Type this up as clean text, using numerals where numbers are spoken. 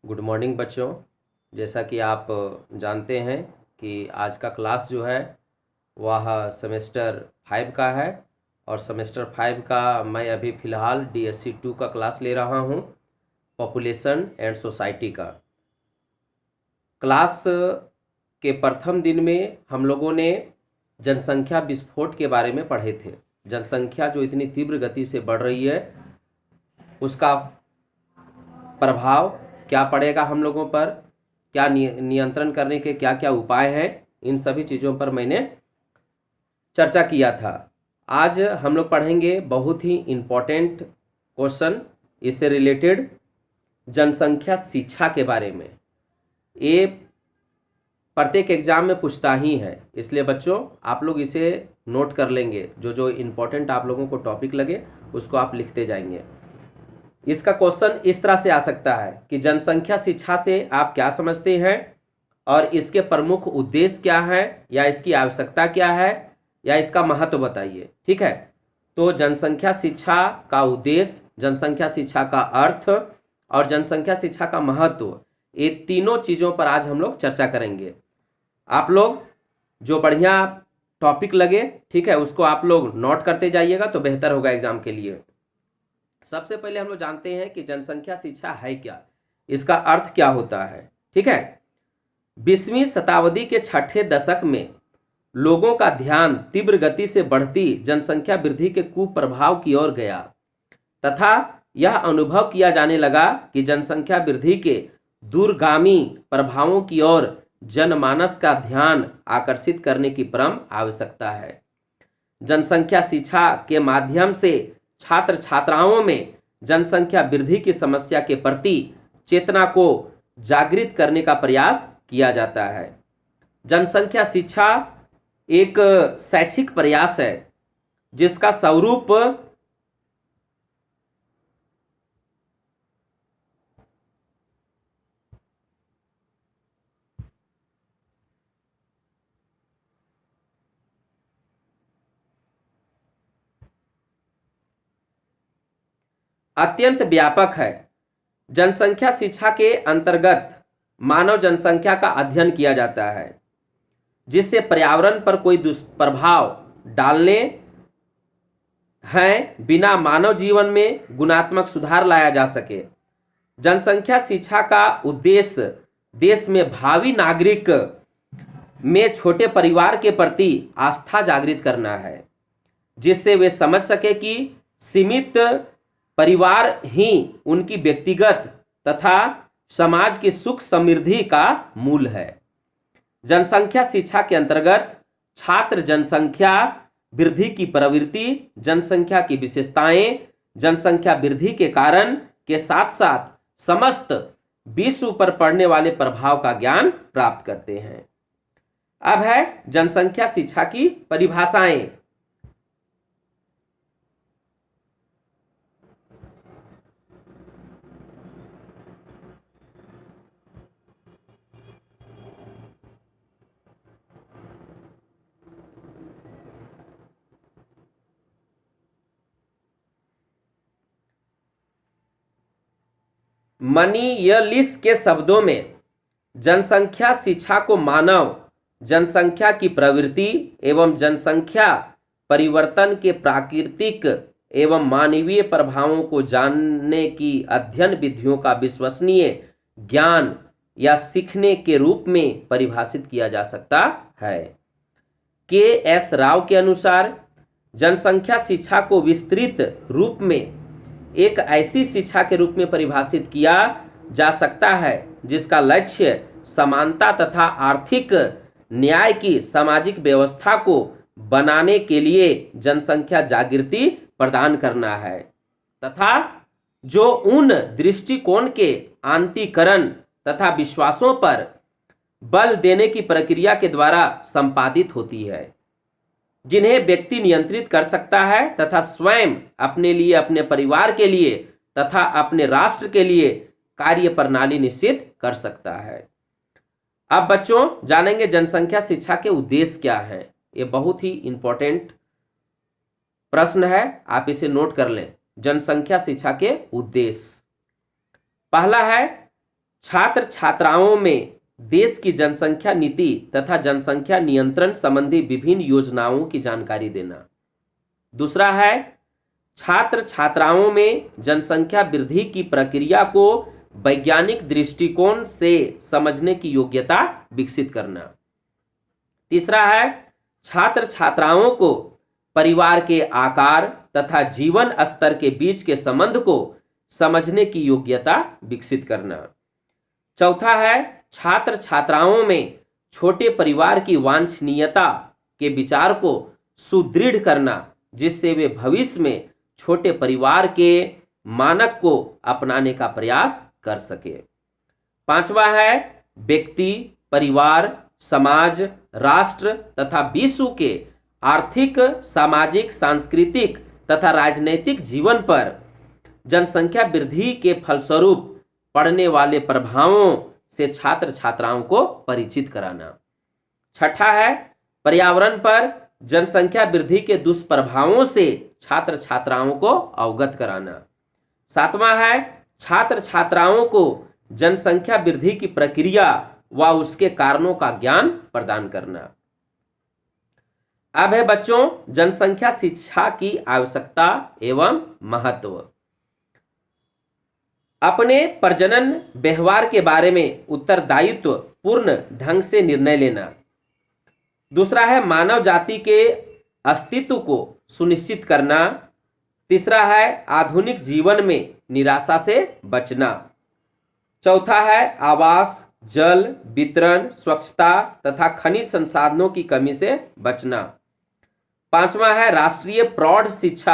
Good morning बच्चों। जैसा कि आप जानते हैं कि आज का क्लास जो है वह सेमेस्टर 5 का है और सेमेस्टर 5 का मैं अभी फ़िलहाल DSC 2 का क्लास ले रहा हूं, पॉपुलेशन एंड सोसाइटी का। क्लास के प्रथम दिन में हम लोगों ने जनसंख्या विस्फोट के बारे में पढ़े थे। जनसंख्या जो इतनी तीव्र गति से बढ़ रही है उसका प्रभाव क्या पड़ेगा हम लोगों पर, क्या नियंत्रण करने के क्या क्या उपाय हैं, इन सभी चीज़ों पर मैंने चर्चा किया था। आज हम लोग पढ़ेंगे बहुत ही इम्पोर्टेंट क्वेश्चन इससे रिलेटेड, जनसंख्या शिक्षा के बारे में। ये प्रत्येक एग्जाम में पूछता ही है, इसलिए बच्चों आप लोग इसे नोट कर लेंगे। जो जो इम्पोर्टेंट आप लोगों को टॉपिक लगे उसको आप लिखते जाएंगे। इसका क्वेश्चन इस तरह से आ सकता है कि जनसंख्या शिक्षा से आप क्या समझते हैं और इसके प्रमुख उद्देश्य क्या है, या इसकी आवश्यकता क्या है, या इसका महत्व बताइए। ठीक है, तो जनसंख्या शिक्षा का उद्देश्य, जनसंख्या शिक्षा का अर्थ और जनसंख्या शिक्षा का महत्व, ये तीनों चीज़ों पर आज हम लोग चर्चा करेंगे। आप लोग जो बढ़िया टॉपिक लगे, ठीक है, उसको आप लोग नोट करते जाइएगा तो बेहतर होगा एग्जाम के लिए। सबसे पहले हम लोग जानते हैं कि जनसंख्या शिक्षा है क्या, इसका अर्थ क्या होता है। ठीक है, 20वीं शताब्दी के छठे दशक में लोगों का ध्यान तीव्र गति से बढ़ती जनसंख्या वृद्धि के कुप्रभाव की ओर गया तथा यह अनुभव किया जाने लगा कि जनसंख्या वृद्धि के दूरगामी प्रभावों की ओर जनमानस का ध्यान आकर्षित करने की परम आवश्यकता है। जनसंख्या शिक्षा के माध्यम से छात्र छात्राओं में जनसंख्या वृद्धि की समस्या के प्रति चेतना को जागृत करने का प्रयास किया जाता है। जनसंख्या शिक्षा एक शैक्षिक प्रयास है जिसका स्वरूप अत्यंत व्यापक है। जनसंख्या शिक्षा के अंतर्गत मानव जनसंख्या का अध्ययन किया जाता है जिससे पर्यावरण पर कोई दुष्प्रभाव डालने हैं बिना मानव जीवन में गुणात्मक सुधार लाया जा सके। जनसंख्या शिक्षा का उद्देश्य देश में भावी नागरिक में छोटे परिवार के प्रति आस्था जागृत करना है जिससे वे समझ सके कि सीमित परिवार ही उनकी व्यक्तिगत तथा समाज की सुख समृद्धि का मूल है। जनसंख्या शिक्षा के अंतर्गत छात्र जनसंख्या वृद्धि की प्रवृत्ति, जनसंख्या की विशेषताएं, जनसंख्या वृद्धि के कारण के साथ साथ समस्त विश्व पर पड़ने वाले प्रभाव का ज्ञान प्राप्त करते हैं। अब है जनसंख्या शिक्षा की परिभाषाएं। मनियलिस के शब्दों में जनसंख्या शिक्षा को मानव जनसंख्या की प्रवृत्ति एवं जनसंख्या परिवर्तन के प्राकृतिक एवं मानवीय प्रभावों को जानने की अध्ययन विधियों का विश्वसनीय ज्ञान या सीखने के रूप में परिभाषित किया जा सकता है। KS राव के अनुसार जनसंख्या शिक्षा को विस्तृत रूप में एक ऐसी शिक्षा के रूप में परिभाषित किया जा सकता है जिसका लक्ष्य समानता तथा आर्थिक न्याय की सामाजिक व्यवस्था को बनाने के लिए जनसंख्या जागृति प्रदान करना है तथा जो उन दृष्टिकोण के आंतीकरण तथा विश्वासों पर बल देने की प्रक्रिया के द्वारा संपादित होती है जिन्हें व्यक्ति नियंत्रित कर सकता है तथा स्वयं अपने लिए, अपने परिवार के लिए तथा अपने राष्ट्र के लिए कार्य प्रणाली निश्चित कर सकता है। अब बच्चों जानेंगे जनसंख्या शिक्षा के उद्देश्य क्या हैं। ये बहुत ही इंपॉर्टेंट प्रश्न है, आप इसे नोट कर लें। जनसंख्या शिक्षा के उद्देश्य, पहला है छात्र छात्राओं में देश की जनसंख्या नीति तथा जनसंख्या नियंत्रण संबंधी विभिन्न योजनाओं की जानकारी देना। दूसरा है छात्र छात्राओं में जनसंख्या वृद्धि की प्रक्रिया को वैज्ञानिक दृष्टिकोण से समझने की योग्यता विकसित करना। तीसरा है छात्र छात्राओं को परिवार के आकार तथा जीवन स्तर के बीच के संबंध को समझने की योग्यता विकसित करना। चौथा है छात्र छात्राओं में छोटे परिवार की वांछनीयता के विचार को सुदृढ़ करना, जिससे वे भविष्य में छोटे परिवार के मानक को अपनाने का प्रयास कर सके। पांचवा है व्यक्ति, परिवार, समाज, राष्ट्र तथा विश्व के आर्थिक, सामाजिक, सांस्कृतिक तथा राजनैतिक जीवन पर जनसंख्या वृद्धि के फलस्वरूप पड़ने वाले प्रभावों से छात्र छात्राओं को परिचित कराना। छठा है पर्यावरण पर जनसंख्या वृद्धि के दुष्प्रभावों से छात्र छात्राओं को अवगत कराना। सातवां है छात्र छात्राओं को जनसंख्या वृद्धि की प्रक्रिया व उसके कारणों का ज्ञान प्रदान करना। अब है बच्चों जनसंख्या शिक्षा की आवश्यकता एवं महत्व। अपने प्रजनन व्यवहार के बारे में उत्तरदायित्व पूर्ण ढंग से निर्णय लेना। दूसरा है मानव जाति के अस्तित्व को सुनिश्चित करना। तीसरा है आधुनिक जीवन में निराशा से बचना। चौथा है आवास, जल वितरण, स्वच्छता तथा खनिज संसाधनों की कमी से बचना। पांचवा है राष्ट्रीय प्रौढ़ शिक्षा